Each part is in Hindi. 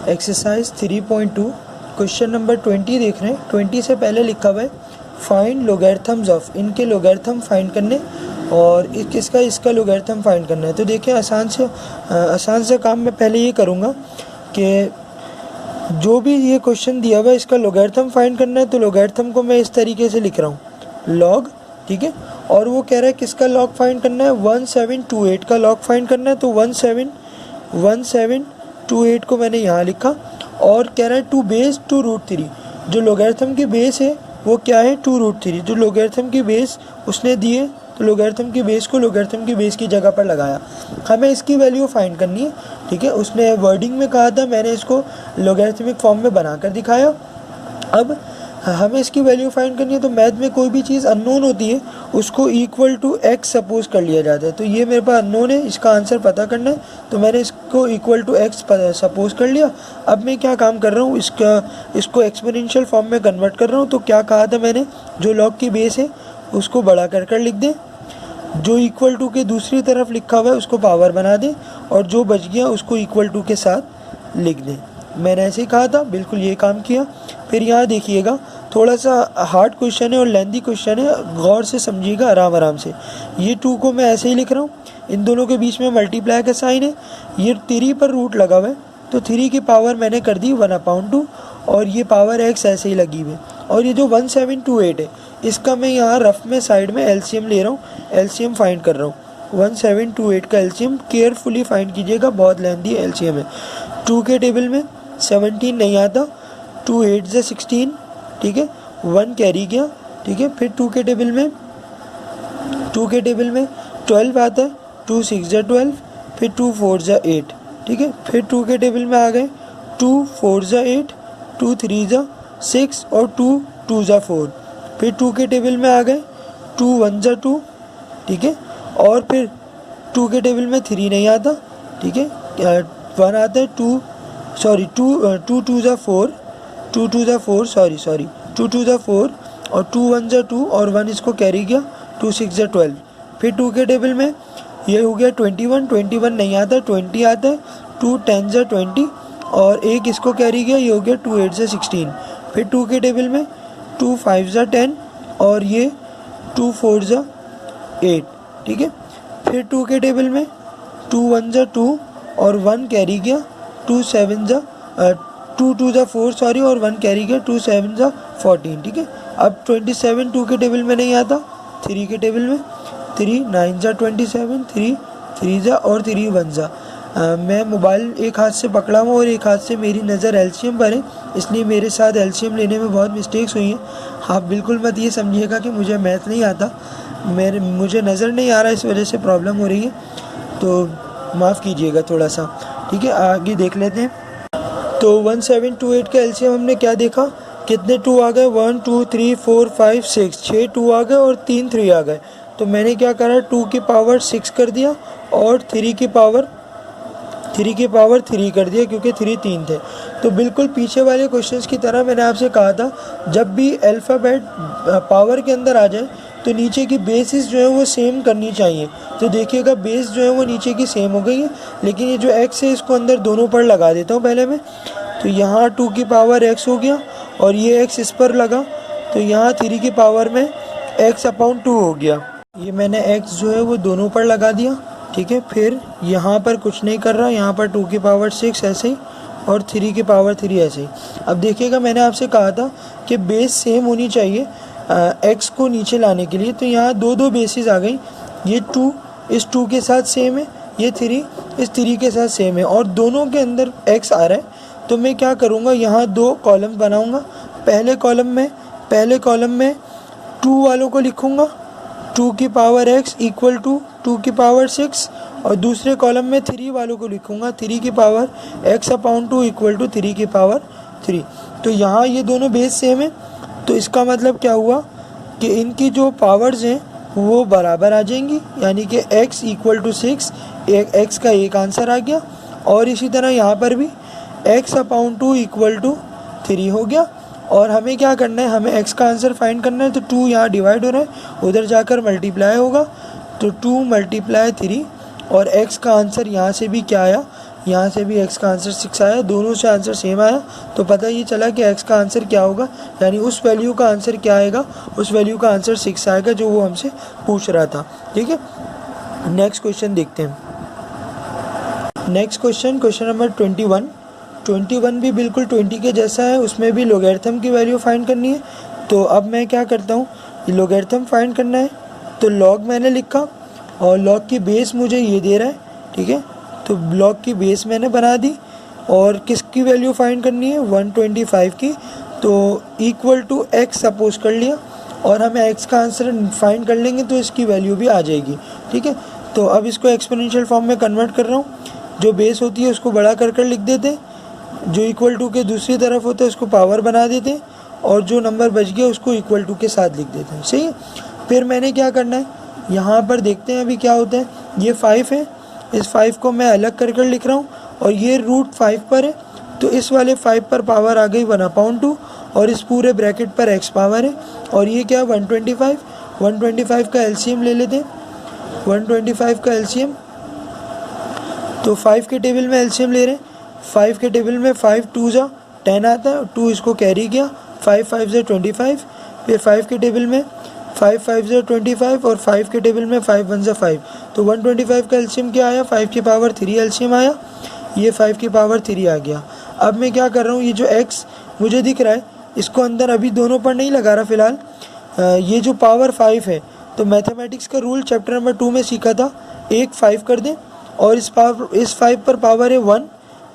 एक्सरसाइज 3.2 क्वेश्चन नंबर 20 देख रहे हैं। 20 से पहले लिखा हुआ है फाइंड लोगैरिथम्स ऑफ, इनके लोगैरिथम फाइंड करने और इसका लोगैरिथम फाइंड करना है। तो देखिए आसान से काम मैं पहले ये करूँगा कि जो भी ये क्वेश्चन दिया हुआ है इसका लोगैरिथम फाइंड करना है। तो लोगैरिथम को मैं इस तरीके से लिख रहा हूँ लॉग, ठीक है। और वो कह रहा है किसका लॉग फाइंड करना है, 1728 का लॉग फाइंड करना है। तो 1728 को मैंने यहाँ लिखा और कह रहा है टू बेस टू रूट 3। जो लोगैरिथम की बेस है वो क्या है, 2√3। जो लोगैरिथम की बेस उसने दिए तो लोगैरिथम की बेस को लोगैरिथम की बेस की जगह पर लगाया। हमें इसकी वैल्यू फाइंड करनी है, ठीक है। उसने वर्डिंग में कहा था, मैंने इसको लोगैरिथमिक फॉर्म में बनाकर दिखाया। अब हमें इसकी वैल्यू फाइंड करनी है तो मैथ में कोई भी चीज़ अननोन होती है उसको इक्वल टू एक्स सपोज कर लिया जाता है। तो ये मेरे पास अननोन है, इसका आंसर पता करना है तो मैंने इसको इक्वल टू एक्स सपोज कर लिया। अब मैं क्या काम कर रहा हूँ, इसको एक्सपोनेंशियल फॉर्म में कन्वर्ट कर रहा हूँ। तो क्या कहा था मैंने, जो लॉग की बेस है उसको बढ़ा कर लिख दें, जो इक्वल टू के दूसरी तरफ लिखा हुआ है उसको पावर बना दें और जो बच गया उसको इक्वल टू के साथ लिख दें। मैंने ऐसे ही कहा था, बिल्कुल ये काम किया। फिर यहाँ देखिएगा, थोड़ा सा हार्ड क्वेश्चन है और लेंथी क्वेश्चन है, गौर से समझिएगा आराम से। ये 2 को मैं ऐसे ही लिख रहा हूँ, इन दोनों के बीच में मल्टीप्लाई का साइन है। ये 3 पर रूट लगा हुआ है तो 3 की पावर मैंने कर दी 1/2 और ये पावर x ऐसे ही लगी हुई है। और ये जो 1728 है इसका मैं यहाँ रफ में साइड में एलसीएम ले रहा हूँ, एलसीएम फाइंड कर रहा हूँ। 1728 का एलसीएम केयरफुली फाइंड कीजिएगा, बहुत लेंथी एलसीएम है। 2 के टेबल में 17 नहीं आता, 2 8 से 16, ठीक है, 1 कैरी गया, ठीक है। फिर 2 के टेबल में 12 आता है, 2 6 जा 12, फिर 2 4 जा 8, ठीक है। फिर 2 के टेबल में आ गए 2 4 जा 8, 2 3 जा 6 और 2 2 जा 4। फिर 2 के टेबल में आ गए 2 1 जा 2, ठीक है। और फिर 2 के टेबल में 3 नहीं आता, ठीक है, 1 आता है, 2 2 जा 4, 2 2 जा 4 सॉरी 2 2 जा 4 और 2 1 जा 2 और 1 इसको कैरी गया, 2 6 जा 12। फिर 2 के टेबल में ये हो गया 21 नहीं आता, 20 आता है, 2 10 जा 20 और 1 इसको कैरी गया, ये हो गया 2 8 जा 16। फिर 2 के टेबल में 2 5 जा 10 और ये 2 4 जा 8, ठीक है। फिर 2 के टेबल में 2 1 जा 2 और 1 कैरी गया, 2 7 जा 2 2 जा 4 सॉरी और 1 कैरी गया, 2 7 जा 14, ठीक है। अब 27 2 के टेबल में नहीं आता, 3 के टेबल में 3 9 जा 27, 3 3 जा और 3 1 जा। मैं मोबाइल एक हाथ से पकड़ा हुआ और एक हाथ से मेरी नज़र एलसीएम पर है, इसलिए मेरे साथ एलसीएम लेने में बहुत मिस्टेक्स हुई हैं। आप बिल्कुल मत ये समझिएगा कि मुझे मैथ नहीं आता, मुझे नज़र नहीं आ रहा, इस वजह से प्रॉब्लम हो रही है, तो माफ़ कीजिएगा थोड़ा सा, ठीक है। आगे देख लेते हैं। तो 1728 का एलसीएम हमने क्या देखा, कितने 2 आ गए, 1 2 3 4 5 6, 6 2 आ गए और 3 3 आ गए। तो मैंने क्या करा, 2 की पावर 6 कर दिया और 3 की पावर 3 कर दिया, क्योंकि 3 थे। तो बिल्कुल पीछे वाले क्वेश्चंस की तरह मैंने आपसे कहा था, जब भी अल्फ़ाबेट पावर के अंदर आ जाए तो नीचे की बेसिस जो है वो सेम करनी चाहिए। तो देखिएगा बेस जो है वो नीचे की सेम हो गई है, लेकिन ये जो x है इसको अंदर दोनों पर लगा देता हूँ पहले मैं। तो यहाँ 2 की पावर x हो गया और ये x इस पर लगा, तो यहाँ 3 की पावर में x/2 हो गया। ये मैंने x जो है वो दोनों पर लगा दिया, ठीक है। फिर यहाँ पर कुछ नहीं कर रहा, यहाँ पर 2 की पावर 6 ऐसे ही और 3 की पावर 3 ऐसे ही। अब देखिएगा मैंने आपसे कहा था कि बेस सेम होनी चाहिए x को नीचे लाने के लिए। तो यहाँ 2 बेसिस आ गई, ये 2 इस 2 के साथ सेम है, ये 3 इस 3 के साथ सेम है और दोनों के अंदर x आ रहा है। तो मैं क्या करूँगा, यहाँ 2 कॉलम बनाऊँगा। पहले कॉलम में 2 वालों को लिखूँगा, 2 की पावर x इक्वल टू 2 की पावर 6 और दूसरे कॉलम में 3 वालों को लिखूँगा, 3 की पावर x/2 इक्वल टू 3 की पावर 3। तो यहाँ ये दोनों बेस सेम है, तो इसका मतलब क्या हुआ कि इनकी जो पावर्स हैं वो बराबर आ जाएंगी, यानी कि x इक्वल टू 6, x का एक आंसर आ गया। और इसी तरह यहाँ पर भी x/2 इक्वल टू 3 हो गया। और हमें क्या करना है, हमें x का आंसर फाइंड करना है। तो 2 यहाँ डिवाइड हो रहा है, उधर जाकर मल्टीप्लाई होगा, तो 2 × 3 और x का आंसर यहाँ से भी क्या आया, यहाँ से भी x का आंसर 6 आया, दोनों से आंसर सेम आया, तो पता ये चला कि x का आंसर क्या होगा, यानी उस वैल्यू का आंसर क्या आएगा, उस वैल्यू का आंसर 6 आएगा जो वो हमसे पूछ रहा था। ठीक है, नेक्स्ट क्वेश्चन देखते हैं। नेक्स्ट क्वेश्चन नंबर 21 भी बिल्कुल 20 के जैसा है, उसमें भी लोगैरिथम की वैल्यू फाइंड करनी है। तो अब मैं क्या करता हूँ, लोगैरिथम फाइंड करना है तो लॉग मैंने लिखा और लॉग की बेस मुझे ये दे रहा है। ठीक है, तो लॉग की बेस मैंने बना दी और किसकी वैल्यू फाइंड करनी है, 125 की। तो इक्वल टू x सपोज कर लिया और हमें x का आंसर फाइंड कर लेंगे तो इसकी वैल्यू भी आ जाएगी। ठीक है, तो अब इसको एक्सपोनेंशियल फॉर्म में कन्वर्ट कर रहा हूँ। जो बेस होती है उसको बड़ा कर लिख देते हैं, जो इक्वल टू के दूसरी तरफ होता है उसको पावर बना देते हैं और जो नंबर बच गया उसको इक्वल टू के साथ लिख देते हैं। सही है, फिर मैंने क्या करना है, यहाँ पर देखते हैं अभी क्या होता है। ये 5 है, इस 5 को मैं अलग कर लिख रहा हूँ और ये √5 पर है, तो इस वाले 5 पर पावर आ गई 1/2 और इस पूरे ब्रैकेट पर x पावर है। और ये क्या 125 का एलसीएम ले लेते हैं, 125 का एलसीएम। तो 5 के टेबल में एलसीएम ले रहे हैं, 5 के टेबल में 5 2 जा 10 आता है, 2 इसको कैरी किया, 5 5 से 25। फिर 5 के टेबल में 5 5 से 25 और 5 के टेबल में 5 1 से 5। तो 125 का एलसीएम क्या आया, 5 की पावर 3 एलसीएम आया, ये 5 की पावर 3 आ गया। अब मैं क्या कर रहा हूँ, ये जो x मुझे दिख रहा है इसको अंदर अभी दोनों पर नहीं लगा रहा फ़िलहाल। ये जो पावर 5 है, तो मैथमेटिक्स का रूल चैप्टर नंबर 2 में सीखा था, एक 5 कर दें और इस 5 पर पावर है 1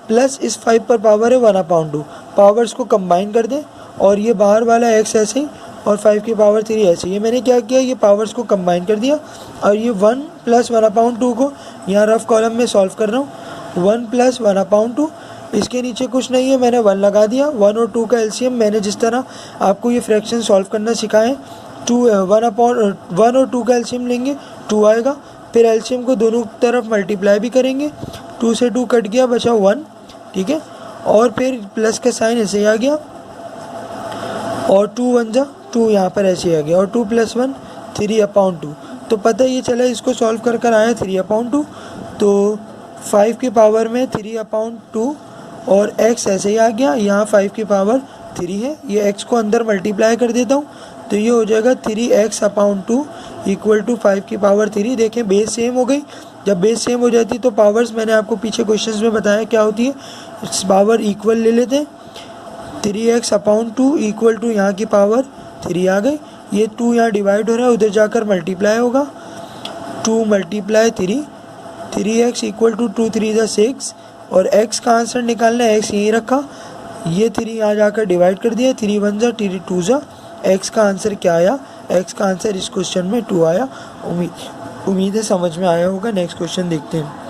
प्लस इस 5 पर पावर है 1/2। पावर्स को कंबाइन कर दें और ये बाहर वाला x ऐसे ही और 5 की पावर 3 ऐसे। ये मैंने क्या किया, ये पावर्स को कंबाइन कर दिया और ये 1 प्लस 1/2 को यहाँ रफ कॉलम में सॉल्व कर रहा हूँ। 1 प्लस 1/2, इसके नीचे कुछ नहीं है, मैंने 1 लगा दिया। 1 और 2 का एलसीएम मैंने जिस तरह आपको ये फ्रैक्शन सॉल्व करना सिखाएं, 1 और 2 का एलसीएम लेंगे 2 आएगा। फिर एलसीएम को दोनों तरफ मल्टीप्लाई भी करेंगे, 2 से 2 कट गया, बचा 1। ठीक है, और फिर प्लस का साइन ऐसे ही आ गया और 2 1 जा 2 यहाँ पर ऐसे ही आ गया और 2 + 1 3/2। तो पता ये चला इसको सॉल्व कर आया 3/2। तो 5 की पावर में 3/2 और x ऐसे ही आ गया, यहाँ 5 की पावर 3 है, ये x को अंदर मल्टीप्लाई कर देता हूँ तो ये हो जाएगा 3x/2 इक्वल टू 5 की पावर 3। देखें बेस सेम हो गई, जब बेस सेम हो जाती है तो पावर्स मैंने आपको पीछे क्वेश्चंस में बताया क्या होती है, पावर इक्वल ले लेते हैं। 3x/2 इक्वल टू यहाँ की पावर 3 आ गई, ये 2 यहाँ डिवाइड हो रहा है, उधर जाकर मल्टीप्लाई होगा, 2 × 3 3x इक्वल टू 2 3 × 6 और x का आंसर निकालना है, x यहीं रखा, ये 3 यहाँ जाकर डिवाइड कर दिया, 3 1 जा 3 2 जा। x का आंसर क्या आया, x का आंसर इस क्वेश्चन में 2 आया। उम्मीद है समझ में आया होगा। नेक्स्ट क्वेश्चन देखते हैं।